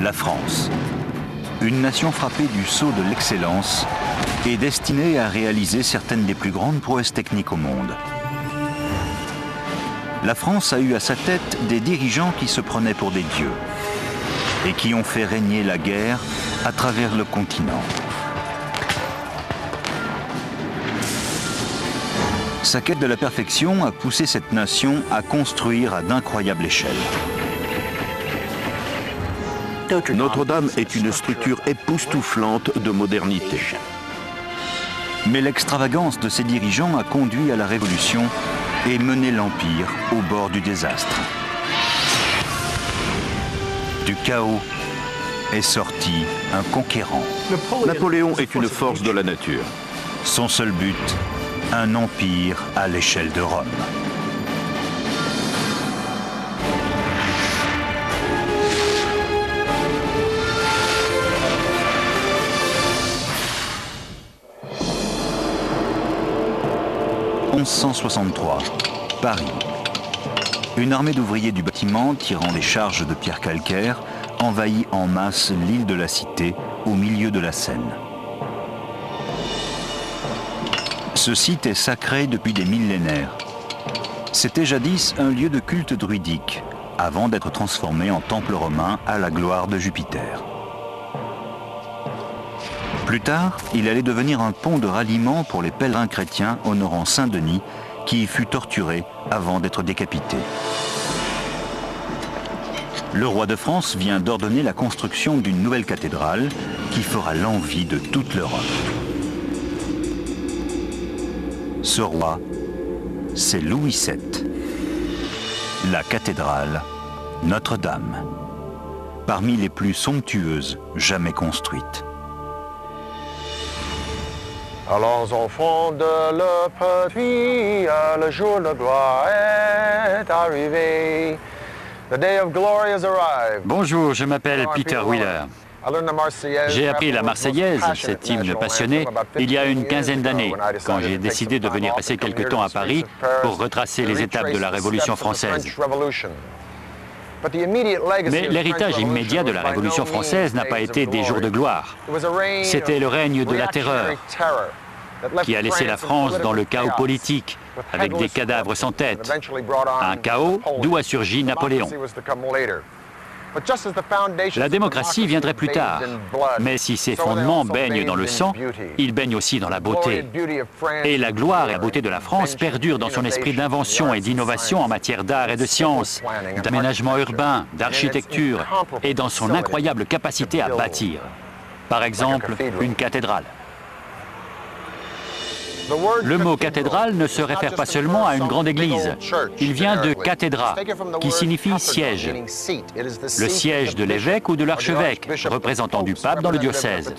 La France, une nation frappée du sceau de l'excellence et destinée à réaliser certaines des plus grandes prouesses techniques au monde. La France a eu à sa tête des dirigeants qui se prenaient pour des dieux et qui ont fait régner la guerre à travers le continent. Sa quête de la perfection a poussé cette nation à construire à d'incroyables échelles. Notre-Dame est une structure époustouflante de modernité. Mais l'extravagance de ses dirigeants a conduit à la Révolution et mené l'Empire au bord du désastre. Du chaos est sorti un conquérant. Napoléon est une force de la nature. Son seul but, un empire à l'échelle de Rome. « 1163, Paris. Une armée d'ouvriers du bâtiment tirant des charges de pierre calcaire envahit en masse l'île de la Cité au milieu de la Seine. Ce site est sacré depuis des millénaires. C'était jadis un lieu de culte druidique, avant d'être transformé en temple romain à la gloire de Jupiter. Plus tard, il allait devenir un pont de ralliement pour les pèlerins chrétiens honorant Saint-Denis, qui y fut torturé avant d'être décapité. Le roi de France vient d'ordonner la construction d'une nouvelle cathédrale qui fera l'envie de toute l'Europe. Ce roi, c'est Louis VII. La cathédrale Notre-Dame, parmi les plus somptueuses jamais construites. Allons au fond de le petit, le jour de gloire est arrivé. The day of glory has arrived. Bonjour, je m'appelle Peter Wheeler. J'ai appris la Marseillaise, cet hymne passionné, il y a une quinzaine d'années, quand j'ai décidé de venir passer quelque temps à Paris pour retracer les étapes de la Révolution française. Mais l'héritage immédiat de la Révolution française n'a pas été des jours de gloire. C'était le règne de la terreur, qui a laissé la France dans le chaos politique, avec des cadavres sans tête. Un chaos d'où a surgi Napoléon. La démocratie viendrait plus tard, mais si ses fondements baignent dans le sang, ils baignent aussi dans la beauté. Et la gloire et la beauté de la France perdurent dans son esprit d'invention et d'innovation en matière d'art et de sciences, d'aménagement urbain, d'architecture, et dans son incroyable capacité à bâtir. Par exemple, une cathédrale. Le mot cathédrale ne se réfère pas seulement à une grande église. Il vient de cathedra, qui signifie siège. Le siège de l'évêque ou de l'archevêque, représentant du pape dans le diocèse.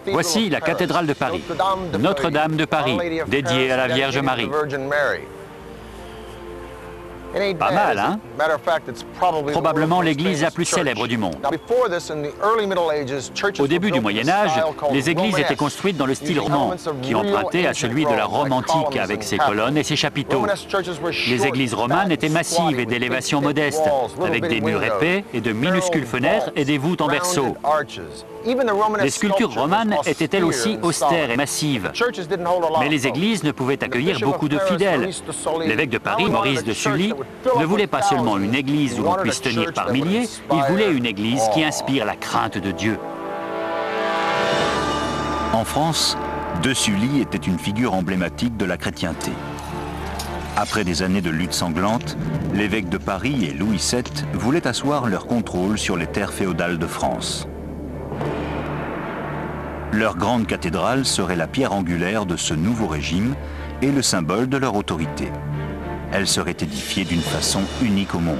Voici la cathédrale de Paris, Notre-Dame de Paris, dédiée à la Vierge Marie. Pas mal, hein? Probablement l'église la plus célèbre du monde. Au début du Moyen-Âge, les églises étaient construites dans le style roman, qui empruntait à celui de la Rome antique avec ses colonnes et ses chapiteaux. Les églises romanes étaient massives et d'élévation modeste, avec des murs épais et de minuscules fenêtres et des voûtes en berceau. Les sculptures romanes étaient elles aussi austères et massives. Mais les églises ne pouvaient accueillir beaucoup de fidèles. L'évêque de Paris, Maurice de Sully, ne voulait pas seulement une église où on puisse tenir par milliers, il voulait une église qui inspire la crainte de Dieu. En France, De Sully était une figure emblématique de la chrétienté. Après des années de lutte sanglante, l'évêque de Paris et Louis VII voulaient asseoir leur contrôle sur les terres féodales de France. Leur grande cathédrale serait la pierre angulaire de ce nouveau régime et le symbole de leur autorité. Elle serait édifiée d'une façon unique au monde.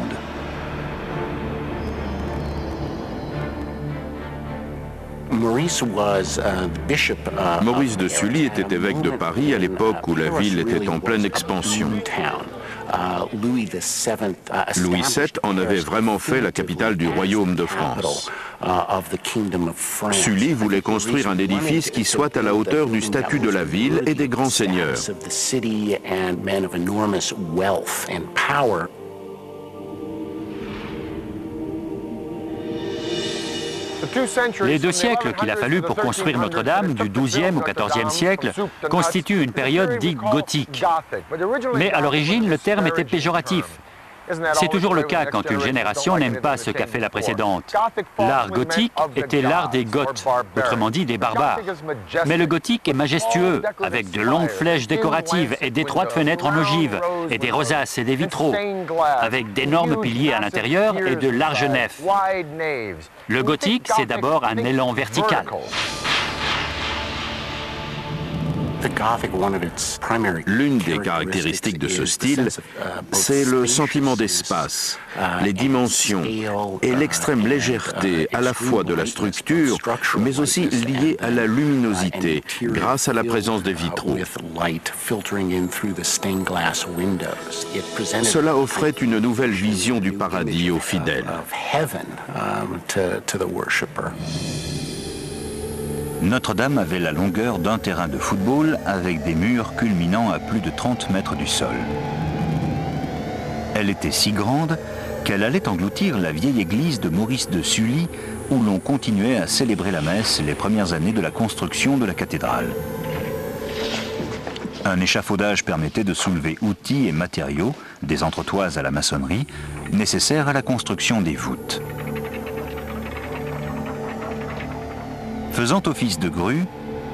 Maurice de Sully était évêque de Paris à l'époque où la ville était en pleine expansion. Louis VII en avait vraiment fait la capitale du royaume de France. Sully voulait construire un édifice qui soit à la hauteur du statut de la ville et des grands seigneurs. Les 2 siècles qu'il a fallu pour construire Notre-Dame, du XIIe au XIVe siècle, constituent une période dite gothique. Mais à l'origine, le terme était péjoratif. C'est toujours le cas quand une génération n'aime pas ce qu'a fait la précédente. L'art gothique était l'art des Goths, autrement dit des barbares. Mais le gothique est majestueux, avec de longues flèches décoratives et d'étroites fenêtres en ogive, et des rosaces et des vitraux, avec d'énormes piliers à l'intérieur et de larges nefs. Le gothique, c'est d'abord un élan vertical. L'une des caractéristiques de ce style, c'est le sentiment d'espace, les dimensions et l'extrême légèreté à la fois de la structure, mais aussi liée à la luminosité, grâce à la présence des vitraux. Cela offrait une nouvelle vision du paradis aux fidèles. Notre-Dame avait la longueur d'un terrain de football avec des murs culminant à plus de 30 mètres du sol. Elle était si grande qu'elle allait engloutir la vieille église de Maurice de Sully où l'on continuait à célébrer la messe les premières années de la construction de la cathédrale. Un échafaudage permettait de soulever outils et matériaux, des entretoises à la maçonnerie, nécessaires à la construction des voûtes. Faisant office de grue,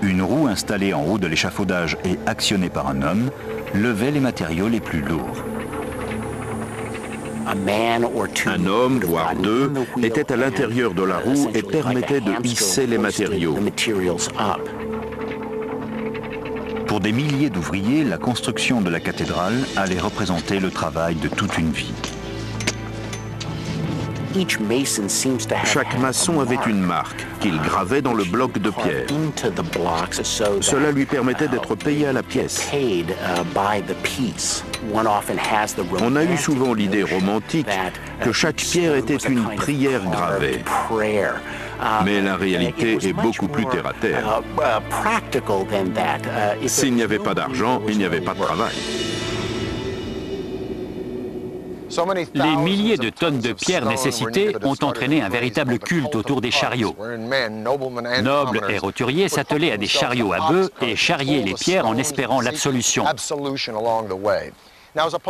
une roue installée en haut de l'échafaudage et actionnée par un homme levait les matériaux les plus lourds. Un homme, voire 2, était à l'intérieur de la roue et permettait de hisser les matériaux. Pour des milliers d'ouvriers, la construction de la cathédrale allait représenter le travail de toute une vie. Chaque maçon avait une marque qu'il gravait dans le bloc de pierre. Cela lui permettait d'être payé à la pièce. On a eu souvent l'idée romantique que chaque pierre était une prière gravée. Mais la réalité est beaucoup plus terre-à-terre. S'il n'y avait pas d'argent, il n'y avait pas de travail. Les milliers de tonnes de pierres nécessitées ont entraîné un véritable culte autour des chariots. Nobles et roturiers s'attelaient à des chariots à bœufs et charriaient les pierres en espérant l'absolution.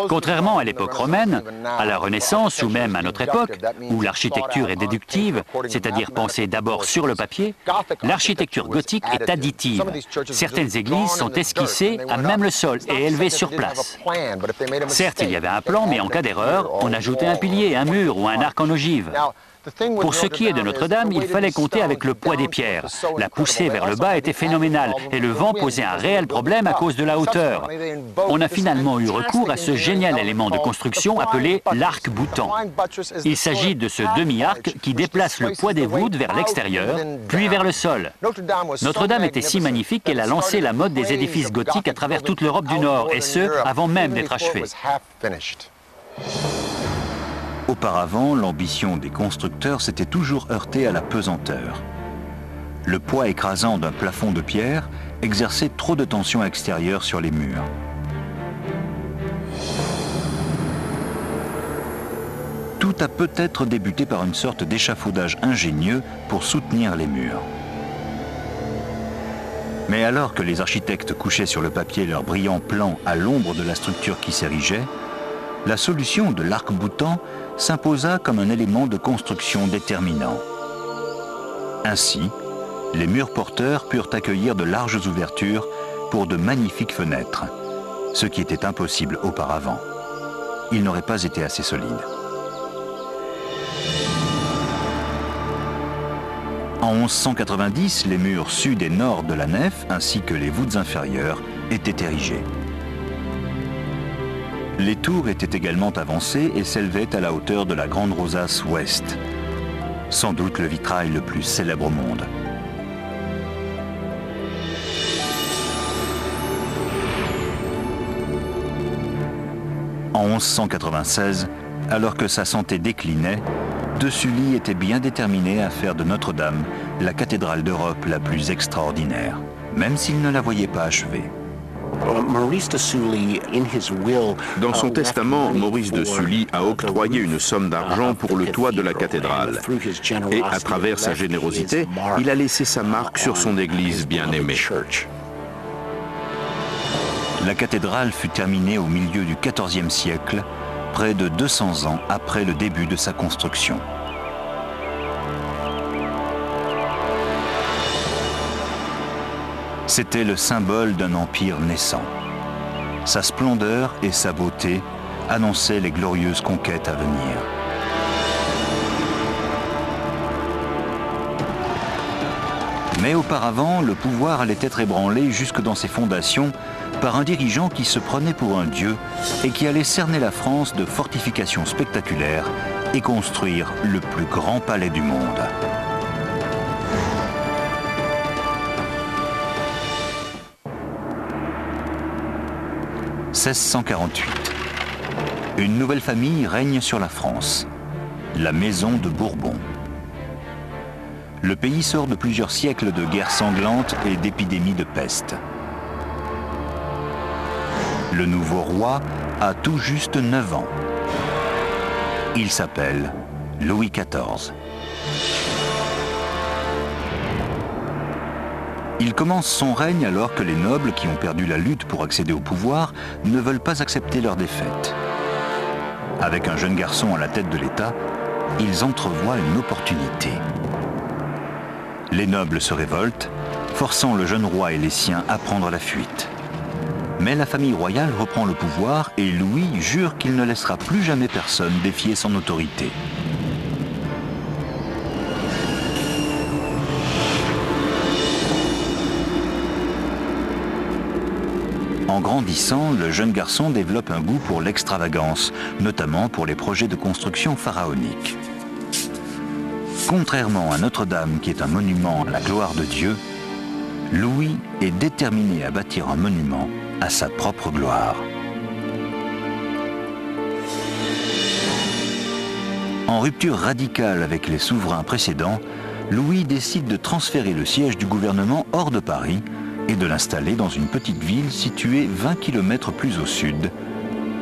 Contrairement à l'époque romaine, à la Renaissance ou même à notre époque, où l'architecture est déductive, c'est-à-dire pensée d'abord sur le papier, l'architecture gothique est additive. Certaines églises sont esquissées à même le sol et élevées sur place. Certes, il y avait un plan, mais en cas d'erreur, on ajoutait un pilier, un mur ou un arc en ogive. Pour ce qui est de Notre-Dame, il fallait compter avec le poids des pierres. La poussée vers le bas était phénoménale et le vent posait un réel problème à cause de la hauteur. On a finalement eu recours à ce génial élément de construction appelé l'arc-boutant. Il s'agit de ce demi-arc qui déplace le poids des voûtes vers l'extérieur, puis vers le sol. Notre-Dame était si magnifique qu'elle a lancé la mode des édifices gothiques à travers toute l'Europe du Nord, et ce, avant même d'être achevée. Auparavant, l'ambition des constructeurs s'était toujours heurtée à la pesanteur. Le poids écrasant d'un plafond de pierre exerçait trop de tension extérieure sur les murs. Tout a peut-être débuté par une sorte d'échafaudage ingénieux pour soutenir les murs. Mais alors que les architectes couchaient sur le papier leurs brillants plans à l'ombre de la structure qui s'érigeait, la solution de l'arc-boutant s'imposa comme un élément de construction déterminant. Ainsi, les murs porteurs purent accueillir de larges ouvertures pour de magnifiques fenêtres, ce qui était impossible auparavant. Ils n'auraient pas été assez solides. En 1190, les murs sud et nord de la nef, ainsi que les voûtes inférieures, étaient érigés. Les tours étaient également avancées et s'élevaient à la hauteur de la grande rosace ouest, sans doute le vitrail le plus célèbre au monde. En 1196, alors que sa santé déclinait, de Sully était bien déterminé à faire de Notre-Dame la cathédrale d'Europe la plus extraordinaire, même s'il ne la voyait pas achevée. Dans son testament, Maurice de Sully a octroyé une somme d'argent pour le toit de la cathédrale. Et à travers sa générosité, il a laissé sa marque sur son église bien-aimée. La cathédrale fut terminée au milieu du XIVe siècle, près de 200 ans après le début de sa construction. C'était le symbole d'un empire naissant. Sa splendeur et sa beauté annonçaient les glorieuses conquêtes à venir. Mais auparavant, le pouvoir allait être ébranlé jusque dans ses fondations par un dirigeant qui se prenait pour un dieu et qui allait cerner la France de fortifications spectaculaires et construire le plus grand palais du monde. « 1648. Une nouvelle famille règne sur la France, la Maison de Bourbon. Le pays sort de plusieurs siècles de guerres sanglantes et d'épidémies de peste. Le nouveau roi a tout juste 9 ans. Il s'appelle Louis XIV. Il commence son règne alors que les nobles qui ont perdu la lutte pour accéder au pouvoir ne veulent pas accepter leur défaite. Avec un jeune garçon à la tête de l'État, ils entrevoient une opportunité. Les nobles se révoltent, forçant le jeune roi et les siens à prendre la fuite. Mais la famille royale reprend le pouvoir et Louis jure qu'il ne laissera plus jamais personne défier son autorité. En grandissant, le jeune garçon développe un goût pour l'extravagance, notamment pour les projets de construction pharaonique. Contrairement à Notre-Dame, qui est un monument à la gloire de Dieu, Louis est déterminé à bâtir un monument à sa propre gloire. En rupture radicale avec les souverains précédents, Louis décide de transférer le siège du gouvernement hors de Paris et de l'installer dans une petite ville située 20 km plus au sud,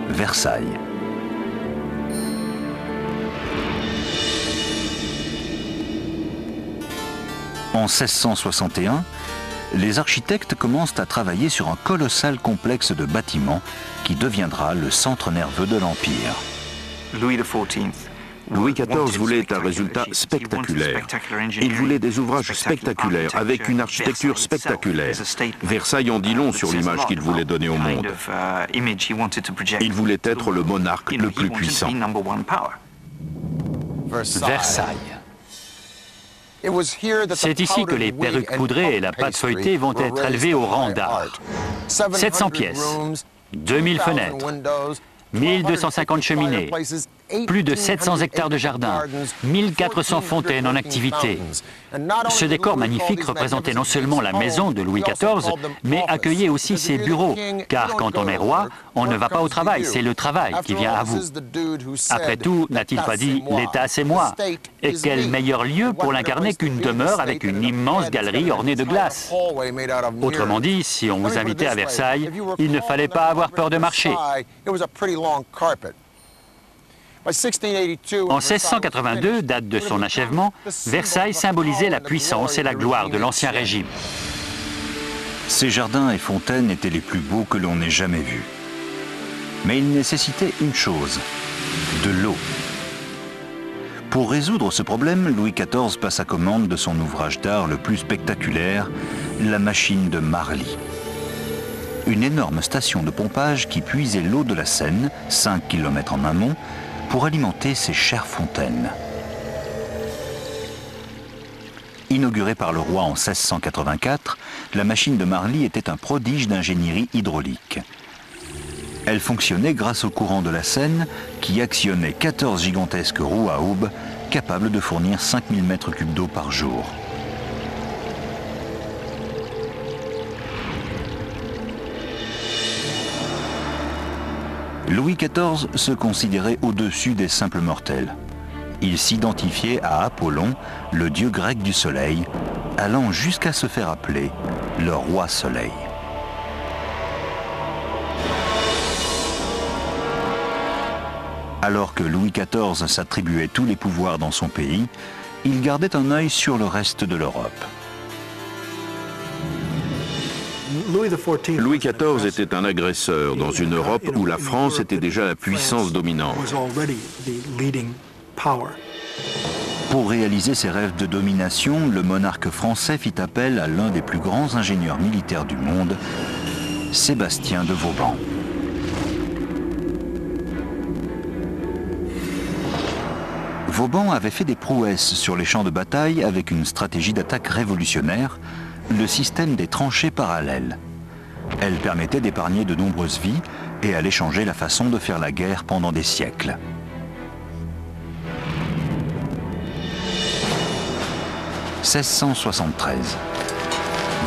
Versailles. En 1661, les architectes commencent à travailler sur un colossal complexe de bâtiments qui deviendra le centre nerveux de l'Empire. Louis XIV voulait un résultat spectaculaire. Il voulait des ouvrages spectaculaires, avec une architecture spectaculaire. Versailles en dit long sur l'image qu'il voulait donner au monde. Il voulait être le monarque le plus puissant. Versailles. C'est ici que les perruques poudrées et la pâte feuilletée vont être élevées au rang d'art. 700 pièces, 2000 fenêtres, 1250 cheminées, plus de 700 hectares de jardin, 1400 fontaines en activité. Ce décor magnifique représentait non seulement la maison de Louis XIV, mais accueillait aussi ses bureaux, car quand on est roi, on ne va pas au travail, c'est le travail qui vient à vous. Après tout, n'a-t-il pas dit « l'État c'est moi » ? Et quel meilleur lieu pour l'incarner qu'une demeure avec une immense galerie ornée de glace. Autrement dit, si on vous invitait à Versailles, il ne fallait pas avoir peur de marcher. En 1682, date de son achèvement, Versailles symbolisait la puissance et la gloire de l'Ancien Régime. Ces jardins et fontaines étaient les plus beaux que l'on ait jamais vus. Mais ils nécessitaient une chose, de l'eau. Pour résoudre ce problème, Louis XIV passa commande de son ouvrage d'art le plus spectaculaire, la machine de Marly. Une énorme station de pompage qui puisait l'eau de la Seine, 5 km en amont, pour alimenter ces chères fontaines. Inaugurée par le roi en 1684, la machine de Marly était un prodige d'ingénierie hydraulique. Elle fonctionnait grâce au courant de la Seine qui actionnait 14 gigantesques roues à houbles capables de fournir 5000 mètres cubes d'eau par jour. Louis XIV se considérait au-dessus des simples mortels. Il s'identifiait à Apollon, le dieu grec du soleil, allant jusqu'à se faire appeler le roi soleil. Alors que Louis XIV s'attribuait tous les pouvoirs dans son pays, il gardait un œil sur le reste de l'Europe. Louis XIV était un agresseur dans une Europe où la France était déjà la puissance dominante. Pour réaliser ses rêves de domination, le monarque français fit appel à l'un des plus grands ingénieurs militaires du monde, Sébastien de Vauban. Vauban avait fait des prouesses sur les champs de bataille avec une stratégie d'attaque révolutionnaire, le système des tranchées parallèles. Elle permettait d'épargner de nombreuses vies et allait changer la façon de faire la guerre pendant des siècles. « 1673.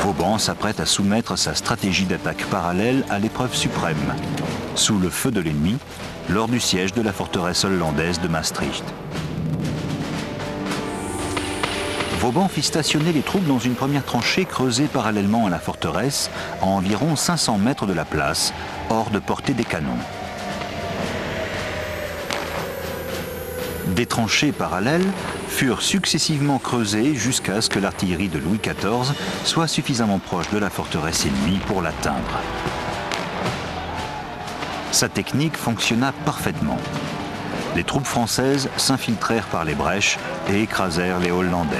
Vauban s'apprête à soumettre sa stratégie d'attaque parallèle à l'épreuve suprême, sous le feu de l'ennemi, lors du siège de la forteresse hollandaise de Maastricht. Vauban fit stationner les troupes dans une première tranchée creusée parallèlement à la forteresse, à environ 500 mètres de la place, hors de portée des canons. Des tranchées parallèles furent successivement creusées jusqu'à ce que l'artillerie de Louis XIV soit suffisamment proche de la forteresse ennemie pour l'atteindre. Sa technique fonctionna parfaitement. Les troupes françaises s'infiltrèrent par les brèches et écrasèrent les Hollandais.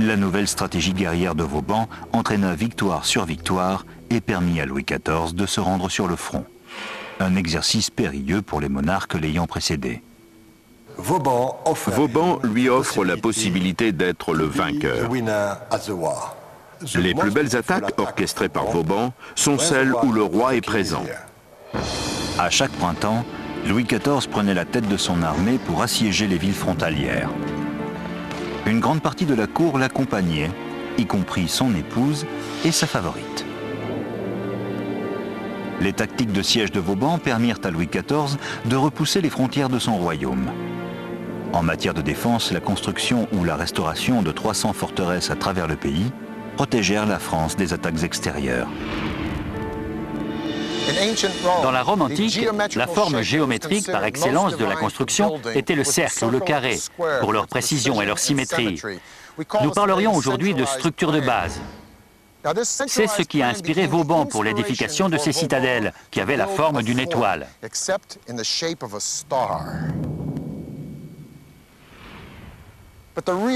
La nouvelle stratégie guerrière de Vauban entraîna victoire sur victoire et permit à Louis XIV de se rendre sur le front. Un exercice périlleux pour les monarques l'ayant précédé. Vauban lui offre la possibilité d'être le vainqueur. Les plus belles attaques orchestrées par Vauban sont celles où le roi est présent. À chaque printemps, Louis XIV prenait la tête de son armée pour assiéger les villes frontalières. Une grande partie de la cour l'accompagnait, y compris son épouse et sa favorite. Les tactiques de siège de Vauban permirent à Louis XIV de repousser les frontières de son royaume. En matière de défense, la construction ou la restauration de 300 forteresses à travers le pays protégèrent la France des attaques extérieures. Dans la Rome antique, la forme géométrique par excellence de la construction était le cercle ou le carré, pour leur précision et leur symétrie. Nous parlerions aujourd'hui de structure de base. C'est ce qui a inspiré Vauban pour l'édification de ces citadelles, qui avaient la forme d'une étoile.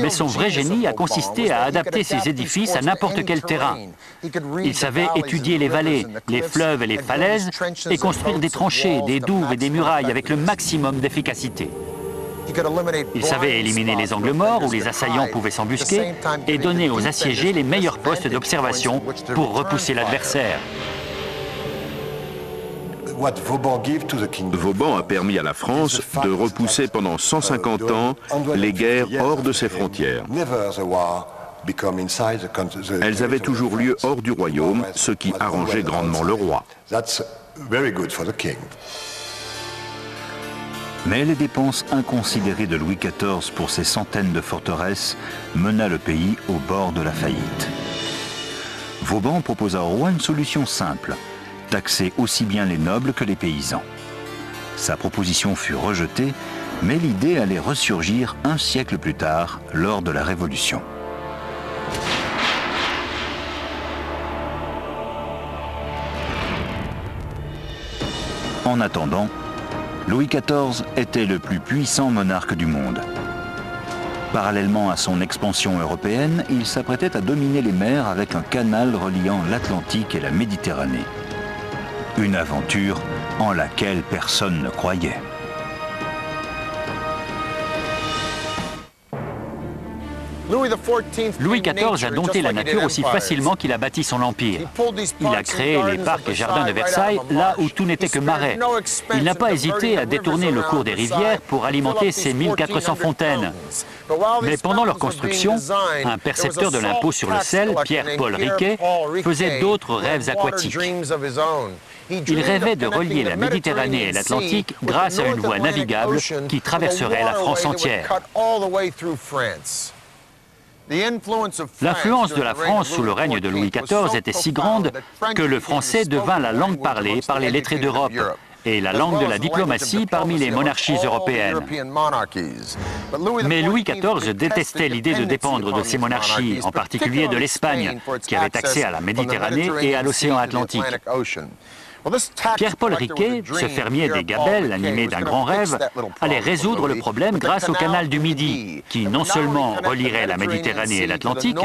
Mais son vrai génie a consisté à adapter ses édifices à n'importe quel terrain. Il savait étudier les vallées, les fleuves et les falaises et construire des tranchées, des douves et des murailles avec le maximum d'efficacité. Il savait éliminer les angles morts où les assaillants pouvaient s'embusquer et donner aux assiégés les meilleurs postes d'observation pour repousser l'adversaire. Vauban a permis à la France de repousser pendant 150 ans les guerres hors de ses frontières. Elles avaient toujours lieu hors du royaume, ce qui arrangeait grandement le roi. Mais les dépenses inconsidérées de Louis XIV pour ses centaines de forteresses mena le pays au bord de la faillite. Vauban proposa au roi une solution simple, taxer aussi bien les nobles que les paysans. Sa proposition fut rejetée, mais l'idée allait ressurgir un siècle plus tard, lors de la Révolution. En attendant, Louis XIV était le plus puissant monarque du monde. Parallèlement à son expansion européenne, il s'apprêtait à dominer les mers avec un canal reliant l'Atlantique et la Méditerranée. Une aventure en laquelle personne ne croyait. Louis XIV a dompté la nature aussi facilement qu'il a bâti son empire. Il a créé les parcs et jardins de Versailles là où tout n'était que marais. Il n'a pas hésité à détourner le cours des rivières pour alimenter ses 1400 fontaines. Mais pendant leur construction, un percepteur de l'impôt sur le sel, Pierre-Paul Riquet, faisait d'autres rêves aquatiques. Il rêvait de relier la Méditerranée et l'Atlantique grâce à une voie navigable qui traverserait la France entière. L'influence de la France sous le règne de Louis XIV était si grande que le français devint la langue parlée par les lettrés d'Europe et la langue de la diplomatie parmi les monarchies européennes. Mais Louis XIV détestait l'idée de dépendre de ces monarchies, en particulier de l'Espagne, qui avait accès à la Méditerranée et à l'océan Atlantique. Pierre-Paul Riquet, ce fermier des Gabelles, animé d'un grand rêve, allait résoudre le problème grâce au canal du Midi, qui non seulement relierait la Méditerranée et l'Atlantique,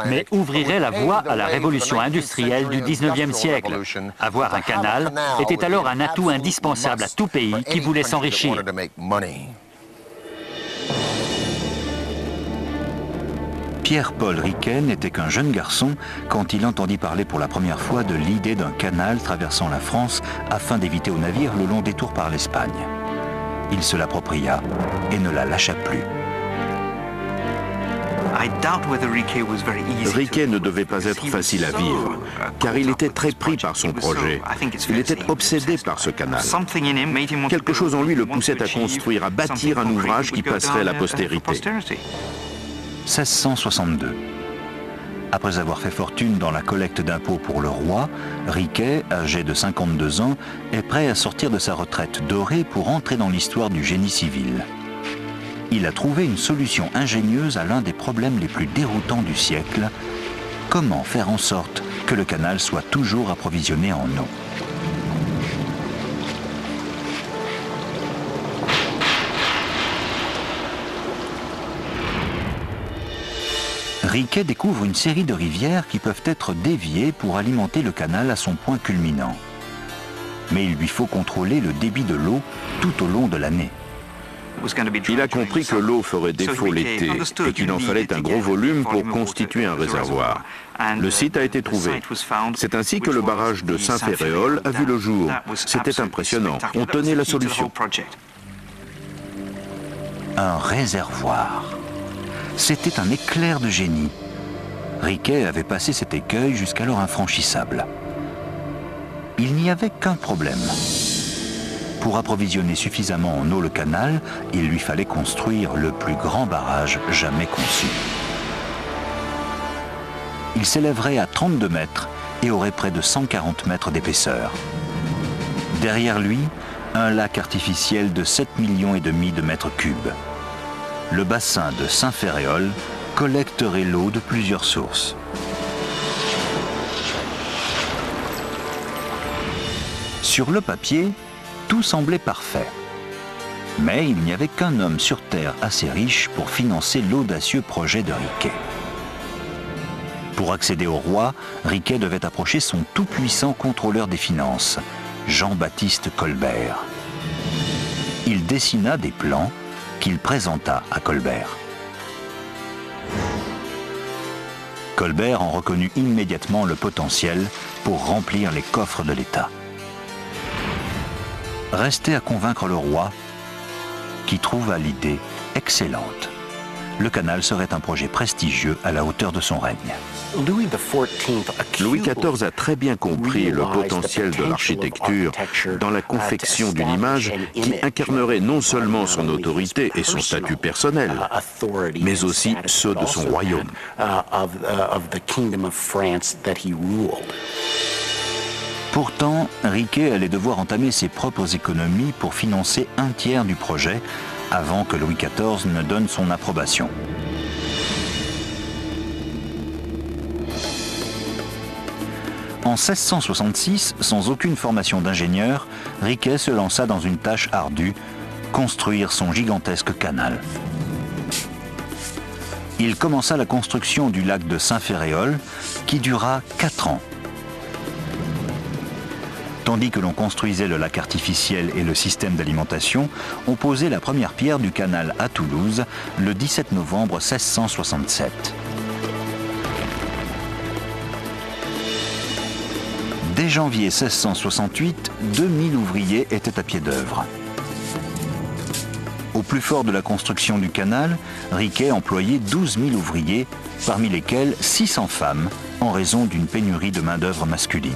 mais ouvrirait la voie à la révolution industrielle du XIXe siècle. Avoir un canal était alors un atout indispensable à tout pays qui voulait s'enrichir. Pierre-Paul Riquet n'était qu'un jeune garçon quand il entendit parler pour la première fois de l'idée d'un canal traversant la France afin d'éviter aux navires le long détour par l'Espagne. Il se l'appropria et ne la lâcha plus. Riquet ne devait pas être facile à vivre, car il était très pris par son projet. Il était obsédé par ce canal. Quelque chose en lui le poussait à construire, à bâtir un ouvrage qui passerait à la postérité. 1662. Après avoir fait fortune dans la collecte d'impôts pour le roi, Riquet, âgé de 52 ans, est prêt à sortir de sa retraite dorée pour entrer dans l'histoire du génie civil. Il a trouvé une solution ingénieuse à l'un des problèmes les plus déroutants du siècle. Comment faire en sorte que le canal soit toujours approvisionné en eau? Riquet découvre une série de rivières qui peuvent être déviées pour alimenter le canal à son point culminant. Mais il lui faut contrôler le débit de l'eau tout au long de l'année. Il a compris que l'eau ferait défaut l'été et qu'il en fallait un gros volume pour constituer un réservoir. Le site a été trouvé. C'est ainsi que le barrage de Saint-Ferréol a vu le jour. C'était impressionnant. On tenait la solution. Un réservoir. C'était un éclair de génie. Riquet avait passé cet écueil jusqu'alors infranchissable. Il n'y avait qu'un problème. Pour approvisionner suffisamment en eau le canal, il lui fallait construire le plus grand barrage jamais conçu. Il s'élèverait à 32 mètres et aurait près de 140 mètres d'épaisseur. Derrière lui, un lac artificiel de 7,5 millions de mètres cubes. Le bassin de Saint-Ferréol collecterait l'eau de plusieurs sources. Sur le papier, tout semblait parfait. Mais il n'y avait qu'un homme sur Terre assez riche pour financer l'audacieux projet de Riquet. Pour accéder au roi, Riquet devait approcher son tout-puissant contrôleur des finances, Jean-Baptiste Colbert. Il dessina des plans qu'il présenta à Colbert. Colbert en reconnut immédiatement le potentiel pour remplir les coffres de l'État. Restait à convaincre le roi, qui trouva l'idée excellente. Le canal serait un projet prestigieux à la hauteur de son règne. Louis XIV a très bien compris le potentiel de l'architecture dans la confection d'une image qui incarnerait non seulement son autorité et son statut personnel, mais aussi ceux de son royaume. Pourtant, Riquet allait devoir entamer ses propres économies pour financer un tiers du projet avant que Louis XIV ne donne son approbation. En 1666, sans aucune formation d'ingénieur, Riquet se lança dans une tâche ardue, construire son gigantesque canal. Il commença la construction du lac de Saint-Ferréol, qui dura 4 ans. Tandis que l'on construisait le lac artificiel et le système d'alimentation, on posait la première pierre du canal à Toulouse le 17 novembre 1667. Dès janvier 1668, 2000 ouvriers étaient à pied d'œuvre. Au plus fort de la construction du canal, Riquet employait 12 000 ouvriers, parmi lesquels 600 femmes, en raison d'une pénurie de main-d'œuvre masculine.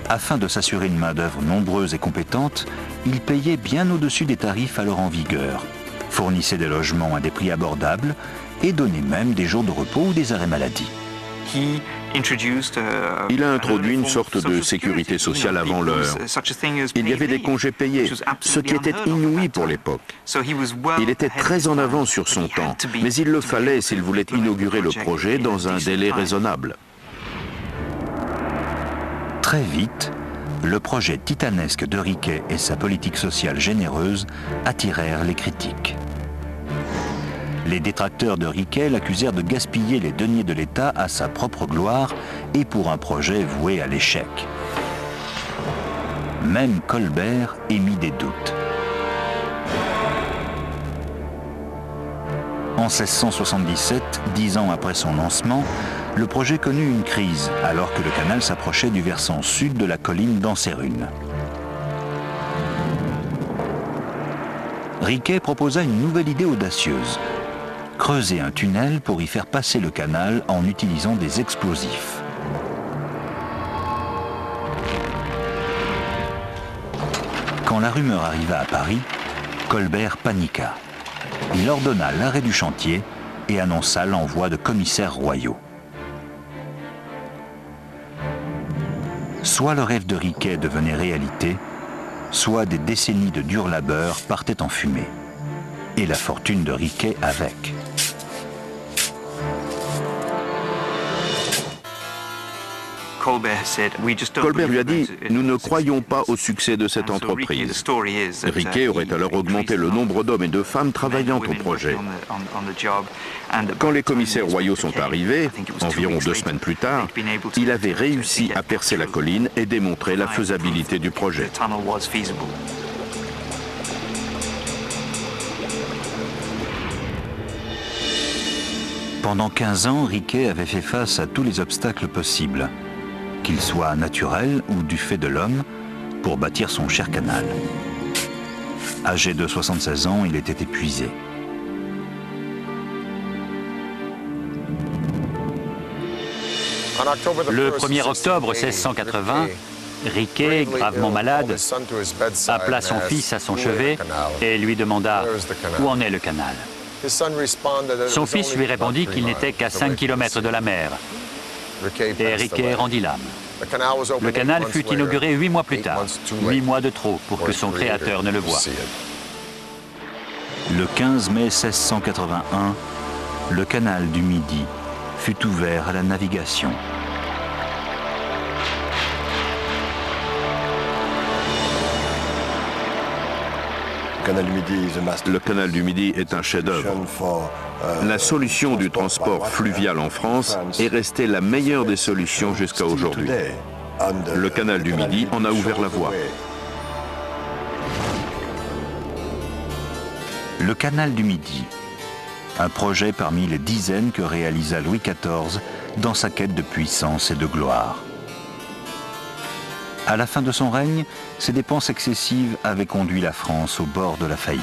Afin de s'assurer une main-d'œuvre nombreuse et compétente, il payait bien au-dessus des tarifs alors en vigueur, fournissait des logements à des prix abordables et donnait même des jours de repos ou des arrêts maladie. Il a introduit une sorte de sécurité sociale avant l'heure. Il y avait des congés payés, ce qui était inouï pour l'époque. Il était très en avance sur son temps, mais il le fallait s'il voulait inaugurer le projet dans un délai raisonnable. Très vite, le projet titanesque de Riquet et sa politique sociale généreuse attirèrent les critiques. Les détracteurs de Riquet l'accusèrent de gaspiller les deniers de l'État à sa propre gloire et pour un projet voué à l'échec. Même Colbert émit des doutes. En 1677, 10 ans après son lancement, le projet connut une crise alors que le canal s'approchait du versant sud de la colline d'Anserune. Riquet proposa une nouvelle idée audacieuse. Creuser un tunnel pour y faire passer le canal en utilisant des explosifs. Quand la rumeur arriva à Paris, Colbert paniqua. Il ordonna l'arrêt du chantier et annonça l'envoi de commissaires royaux. Soit le rêve de Riquet devenait réalité, soit des décennies de dur labeur partaient en fumée. Et la fortune de Riquet avec. Colbert lui a dit « Nous ne croyons pas au succès de cette entreprise ». Riquet aurait alors augmenté le nombre d'hommes et de femmes travaillant au projet. Quand les commissaires royaux sont arrivés, environ 2 semaines plus tard, il avait réussi à percer la colline et démontrer la faisabilité du projet. Pendant 15 ans, Riquet avait fait face à tous les obstacles possibles, qu'ils soient naturels ou du fait de l'homme, pour bâtir son cher canal. Âgé de 76 ans, il était épuisé. Le 1er octobre 1680, Riquet, gravement malade, appela son fils à son chevet et lui demanda « Où en est le canal ?» Son fils lui répondit qu'il n'était qu'à 5 km de la mer. Et Riquet rendit l'âme. Le canal fut inauguré 8 mois plus tard, 8 mois de trop pour que son créateur ne le voie. Le 15 mai 1681, le canal du Midi fut ouvert à la navigation. Le canal du Midi est un chef-d'œuvre. La solution du transport fluvial en France est restée la meilleure des solutions jusqu'à aujourd'hui. Le canal du Midi en a ouvert la voie. Le canal du Midi, un projet parmi les dizaines que réalisa Louis XIV dans sa quête de puissance et de gloire. À la fin de son règne, ses dépenses excessives avaient conduit la France au bord de la faillite.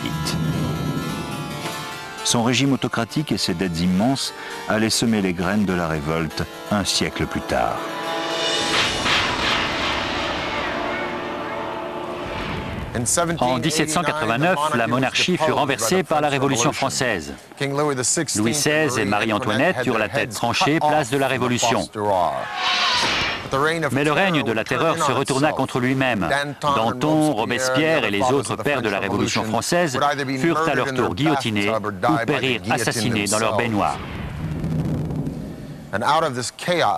Son régime autocratique et ses dettes immenses allaient semer les graines de la révolte un siècle plus tard. En 1789, la monarchie fut renversée par la Révolution française. Louis XVI et Marie-Antoinette eurent la tête tranchée, place de la Révolution. Mais le règne de la terreur se retourna contre lui-même. Danton, Robespierre et les autres pères de la Révolution française furent à leur tour guillotinés ou périrent assassinés dans leur baignoire.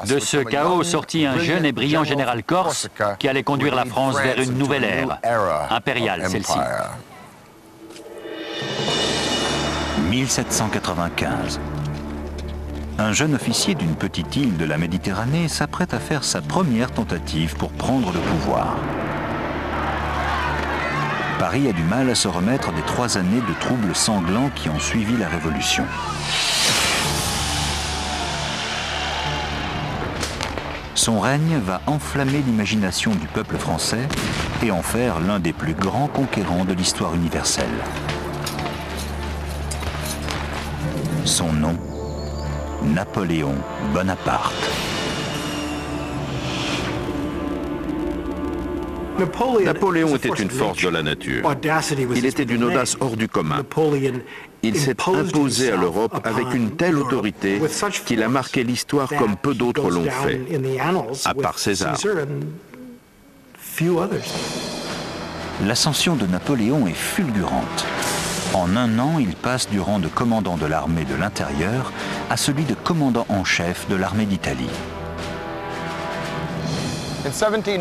De ce chaos sortit un jeune et brillant général corse qui allait conduire la France vers une nouvelle ère, impériale celle-ci. 1795. Un jeune officier d'une petite île de la Méditerranée s'apprête à faire sa première tentative pour prendre le pouvoir. Paris a du mal à se remettre des 3 années de troubles sanglants qui ont suivi la Révolution. Son règne va enflammer l'imagination du peuple français et en faire l'un des plus grands conquérants de l'histoire universelle. Son nom, Napoléon Bonaparte. Napoléon était une force de la nature. Il était d'une audace hors du commun. Il s'est imposé à l'Europe avec une telle autorité qu'il a marqué l'histoire comme peu d'autres l'ont fait, à part César. L'ascension de Napoléon est fulgurante. En un an, il passe du rang de commandant de l'armée de l'intérieur à celui de commandant en chef de l'armée d'Italie.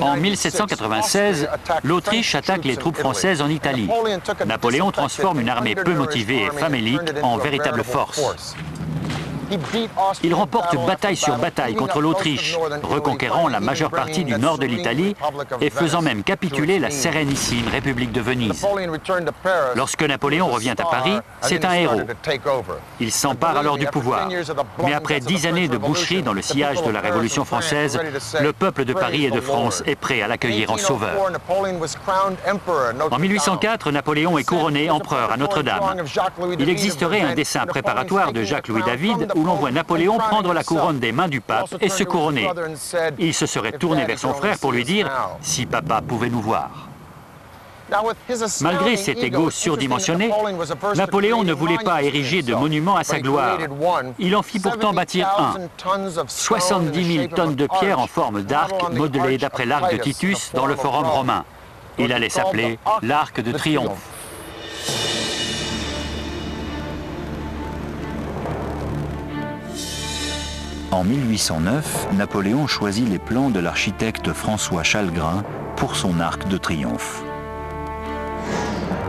En 1796, l'Autriche attaque les troupes françaises en Italie. Napoléon transforme une armée peu motivée et famélique en véritable force. Il remporte bataille sur bataille contre l'Autriche, reconquérant la majeure partie du nord de l'Italie et faisant même capituler la sérénissime République de Venise. Lorsque Napoléon revient à Paris, c'est un héros. Il s'empare alors du pouvoir. Mais après 10 années de boucherie dans le sillage de la Révolution française, le peuple de Paris et de France est prêt à l'accueillir en sauveur. En 1804, Napoléon est couronné empereur à Notre-Dame. Il existerait un dessin préparatoire de Jacques-Louis David où l'on voit Napoléon prendre la couronne des mains du pape et se couronner. Il se serait tourné vers son frère pour lui dire « Si papa pouvait nous voir ». Malgré cet égo surdimensionné, Napoléon ne voulait pas ériger de monument à sa gloire. Il en fit pourtant bâtir un. 70 000 tonnes de pierre en forme d'arc modelé d'après l'arc de Titus dans le Forum romain. Il allait s'appeler l'Arc de Triomphe. En 1809, Napoléon choisit les plans de l'architecte François Chalgrin pour son arc de triomphe.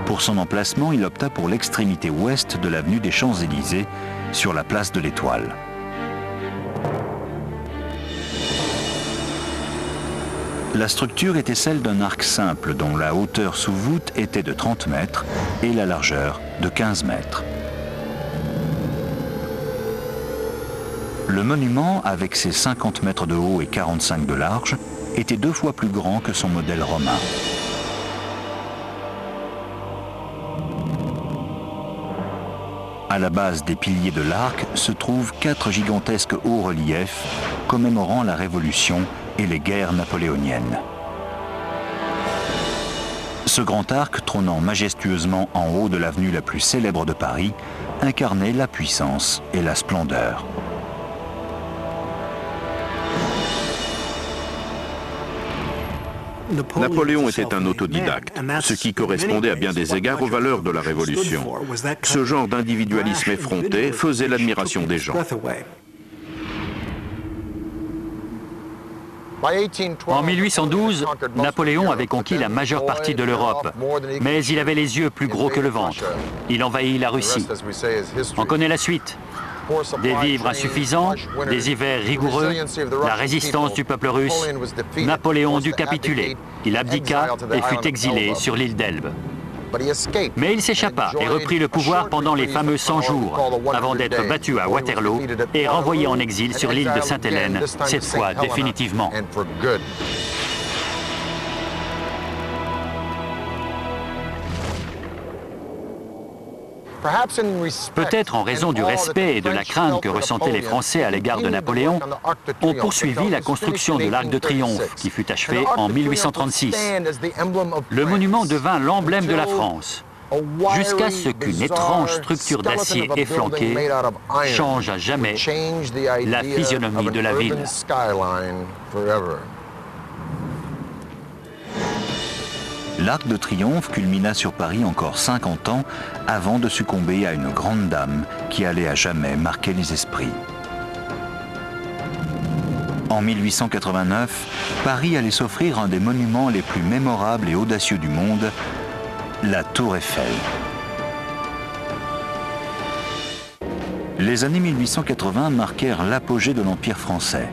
Pour son emplacement, il opta pour l'extrémité ouest de l'avenue des Champs-Élysées, sur la place de l'Étoile. La structure était celle d'un arc simple dont la hauteur sous voûte était de 30 mètres et la largeur de 15 mètres. Le monument, avec ses 50 mètres de haut et 45 de large, était 2 fois plus grand que son modèle romain. À la base des piliers de l'arc se trouvent 4 gigantesques hauts-reliefs commémorant la Révolution et les guerres napoléoniennes. Ce grand arc, trônant majestueusement en haut de l'avenue la plus célèbre de Paris, incarnait la puissance et la splendeur. Napoléon était un autodidacte, ce qui correspondait à bien des égards aux valeurs de la Révolution. Ce genre d'individualisme effronté faisait l'admiration des gens. En 1812, Napoléon avait conquis la majeure partie de l'Europe, mais il avait les yeux plus gros que le ventre. Il envahit la Russie. On connaît la suite. Des vivres insuffisants, des hivers rigoureux, la résistance du peuple russe, Napoléon dut capituler. Il abdiqua et fut exilé sur l'île d'Elbe. Mais il s'échappa et reprit le pouvoir pendant les fameux 100 jours, avant d'être battu à Waterloo et renvoyé en exil sur l'île de Sainte-Hélène, cette fois définitivement. Peut-être en raison du respect et de la crainte que ressentaient les Français à l'égard de Napoléon, on poursuivit la construction de l'Arc de Triomphe, qui fut achevé en 1836. Le monument devint l'emblème de la France, jusqu'à ce qu'une étrange structure d'acier efflanqué change à jamais la physionomie de la ville. L'Arc de Triomphe culmina sur Paris encore 50 ans avant de succomber à une grande dame qui allait à jamais marquer les esprits. En 1889, Paris allait s'offrir un des monuments les plus mémorables et audacieux du monde, la Tour Eiffel. Les années 1880 marquèrent l'apogée de l'Empire français,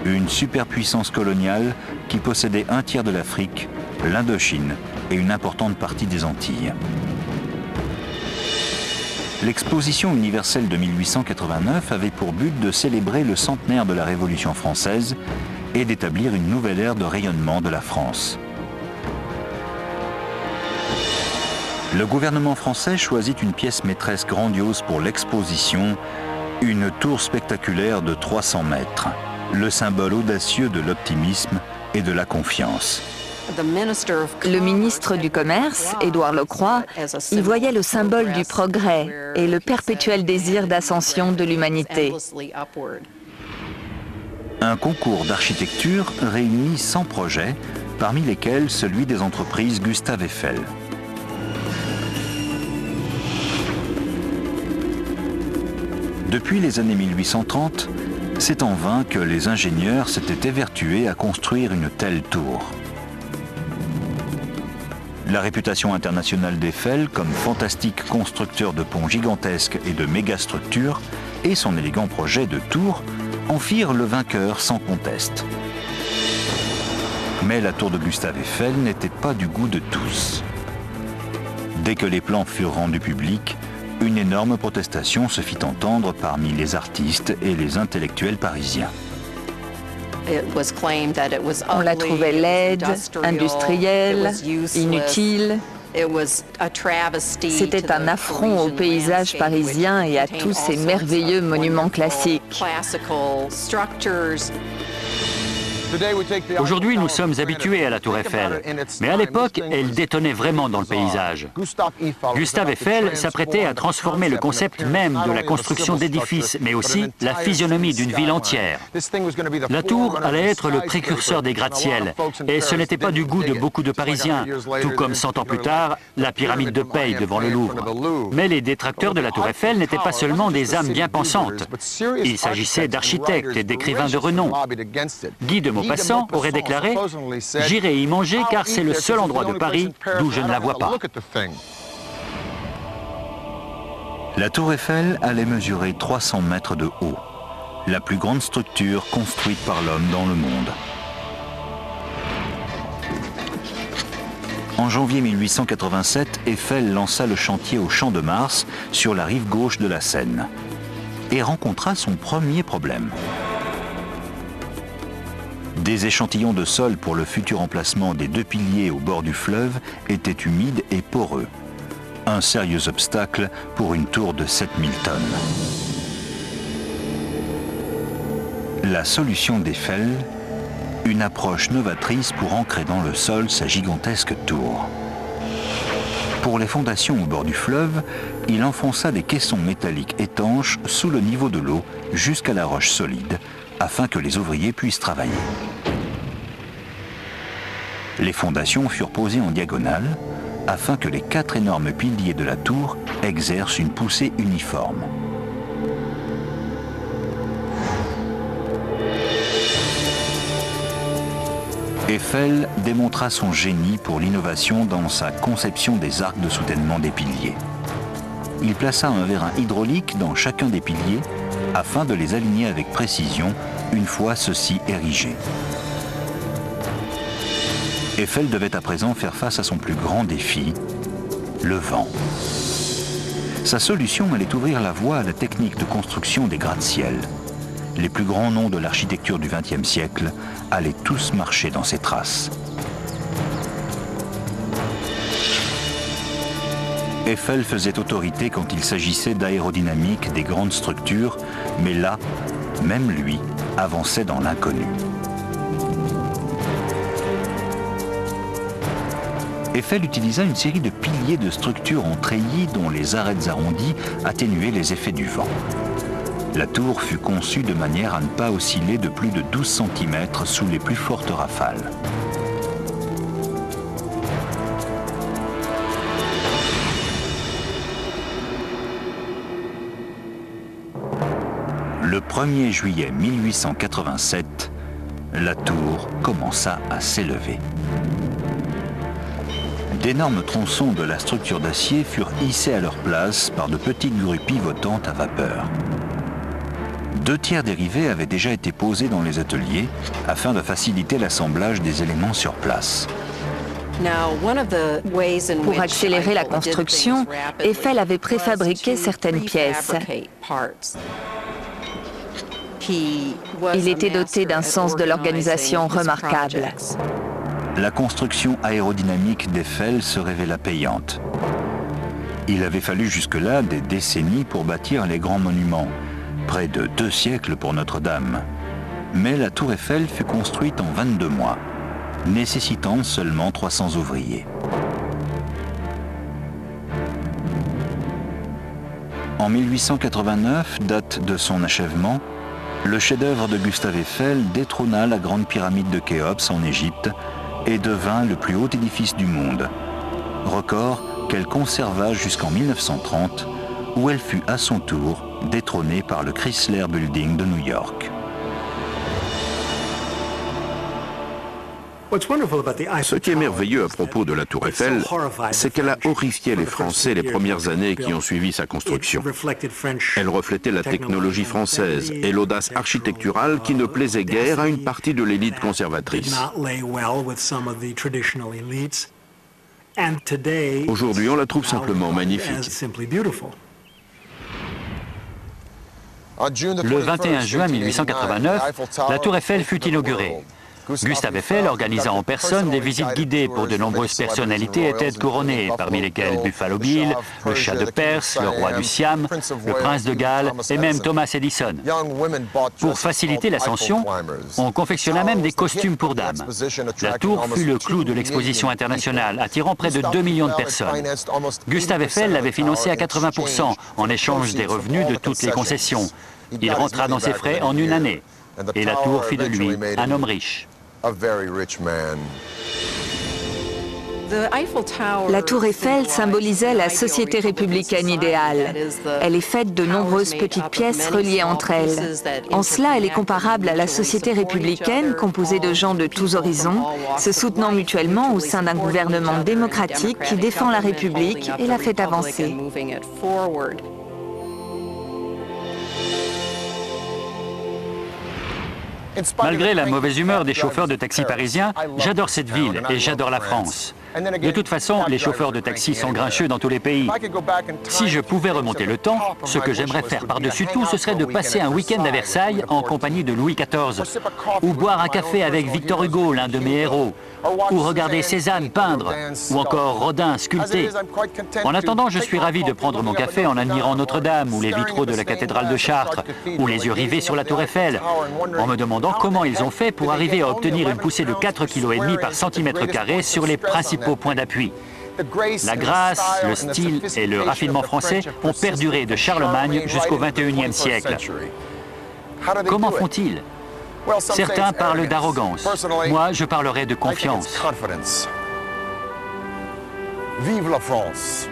une superpuissance coloniale qui possédait un tiers de l'Afrique, l'Indochine et une importante partie des Antilles. L'exposition universelle de 1889 avait pour but de célébrer le centenaire de la Révolution française et d'établir une nouvelle ère de rayonnement de la France. Le gouvernement français choisit une pièce maîtresse grandiose pour l'exposition, une tour spectaculaire de 300 mètres, le symbole audacieux de l'optimisme et de la confiance. Le ministre du Commerce, Édouard Lecroix, y voyait le symbole du progrès et le perpétuel désir d'ascension de l'humanité. Un concours d'architecture réunit 100 projets, parmi lesquels celui des entreprises Gustave Eiffel. Depuis les années 1830, c'est en vain que les ingénieurs s'étaient évertués à construire une telle tour. La réputation internationale d'Eiffel comme fantastique constructeur de ponts gigantesques et de mégastructures et son élégant projet de tour en firent le vainqueur sans conteste. Mais la tour de Gustave Eiffel n'était pas du goût de tous. Dès que les plans furent rendus publics, une énorme protestation se fit entendre parmi les artistes et les intellectuels parisiens. On la trouvait laide, industrielle, inutile. C'était un affront au paysage parisien et à tous ces merveilleux monuments classiques. Aujourd'hui, nous sommes habitués à la tour Eiffel, mais à l'époque, elle détonnait vraiment dans le paysage. Gustave Eiffel s'apprêtait à transformer le concept même de la construction d'édifices, mais aussi la physionomie d'une ville entière. La tour allait être le précurseur des gratte-ciel, et ce n'était pas du goût de beaucoup de Parisiens, tout comme 100 ans plus tard, la pyramide de Paye devant le Louvre. Mais les détracteurs de la tour Eiffel n'étaient pas seulement des âmes bien pensantes. Il s'agissait d'architectes et d'écrivains de renom. Guy de Maupassant aurait déclaré « J'irai y manger car c'est le seul endroit de Paris d'où je ne la vois pas ». La tour Eiffel allait mesurer 300 mètres de haut, la plus grande structure construite par l'homme dans le monde. En janvier 1887, Eiffel lança le chantier au Champ de Mars, sur la rive gauche de la Seine, et rencontra son premier problème. Des échantillons de sol pour le futur emplacement des 2 piliers au bord du fleuve étaient humides et poreux. Un sérieux obstacle pour une tour de 7000 tonnes. La solution d'Eiffel, une approche novatrice pour ancrer dans le sol sa gigantesque tour. Pour les fondations au bord du fleuve, il enfonça des caissons métalliques étanches sous le niveau de l'eau jusqu'à la roche solide, afin que les ouvriers puissent travailler. Les fondations furent posées en diagonale, afin que les 4 énormes piliers de la tour exercent une poussée uniforme. Eiffel démontra son génie pour l'innovation dans sa conception des arcs de soutènement des piliers. Il plaça un vérin hydraulique dans chacun des piliers afin de les aligner avec précision une fois ceux-ci érigés. Eiffel devait à présent faire face à son plus grand défi, le vent. Sa solution allait ouvrir la voie à la technique de construction des gratte-ciel. Les plus grands noms de l'architecture du XXe siècle allaient tous marcher dans ses traces. Eiffel faisait autorité quand il s'agissait d'aérodynamique des grandes structures, mais là, même lui, avançait dans l'inconnu. Eiffel utilisa une série de piliers de structures en treillis dont les arêtes arrondies atténuaient les effets du vent. La tour fut conçue de manière à ne pas osciller de plus de 12 cm sous les plus fortes rafales. Le 1er juillet 1887, la tour commença à s'élever. D'énormes tronçons de la structure d'acier furent hissés à leur place par de petites grues pivotantes à vapeur. 2 tiers dérivés avaient déjà été posés dans les ateliers afin de faciliter l'assemblage des éléments sur place. Pour accélérer la construction, Eiffel avait préfabriqué certaines pièces. Il était doté d'un sens de l'organisation remarquable. La construction aérodynamique d'Eiffel se révéla payante. Il avait fallu jusque-là des décennies pour bâtir les grands monuments, près de 2 siècles pour Notre-Dame. Mais la tour Eiffel fut construite en 22 mois. nécessitant seulement 300 ouvriers. En 1889, date de son achèvement, le chef-d'œuvre de Gustave Eiffel détrôna la grande pyramide de Khéops en Égypte et devint le plus haut édifice du monde, record qu'elle conserva jusqu'en 1930, où elle fut à son tour détrônée par le Chrysler Building de New York. Ce qui est merveilleux à propos de la Tour Eiffel, c'est qu'elle a horrifié les Français les premières années qui ont suivi sa construction. Elle reflétait la technologie française et l'audace architecturale qui ne plaisait guère à une partie de l'élite conservatrice. Aujourd'hui, on la trouve simplement magnifique. Le 21 juin 1889, la Tour Eiffel fut inaugurée. Gustave Eiffel organisa en personne des visites guidées pour de nombreuses personnalités et têtes couronnées, parmi lesquelles Buffalo Bill, le Shah de Perse, le roi du Siam, le prince de Galles et même Thomas Edison. Pour faciliter l'ascension, on confectionna même des costumes pour dames. La tour fut le clou de l'exposition internationale, attirant près de 2 millions de personnes. Gustave Eiffel l'avait financée à 80% en échange des revenus de toutes les concessions. Il rentra dans ses frais en une année. Et la tour fit de lui un homme riche. La tour Eiffel symbolisait la société républicaine idéale. Elle est faite de nombreuses petites pièces reliées entre elles. En cela, elle est comparable à la société républicaine composée de gens de tous horizons, se soutenant mutuellement au sein d'un gouvernement démocratique qui défend la République et la fait avancer. Malgré la mauvaise humeur des chauffeurs de taxi parisiens, j'adore cette ville et j'adore la France. De toute façon, les chauffeurs de taxi sont grincheux dans tous les pays. Si je pouvais remonter le temps, ce que j'aimerais faire par-dessus tout, ce serait de passer un week-end à Versailles en compagnie de Louis XIV, ou boire un café avec Victor Hugo, l'un de mes héros, ou regarder Cézanne peindre, ou encore Rodin sculpter. En attendant, je suis ravi de prendre mon café en admirant Notre-Dame, ou les vitraux de la cathédrale de Chartres, ou les yeux rivés sur la Tour Eiffel, en me demandant comment ils ont fait pour arriver à obtenir une poussée de 4,5 kg par centimètre carré sur les principaux points d'appui. La grâce, le style et le raffinement français ont perduré de Charlemagne jusqu'au XXIe siècle. Comment font-ils? Certains parlent d'arrogance. Moi, je parlerai de confiance. Vive la France.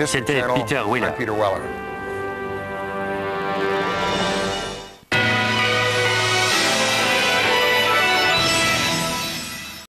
C'était Peter Weller.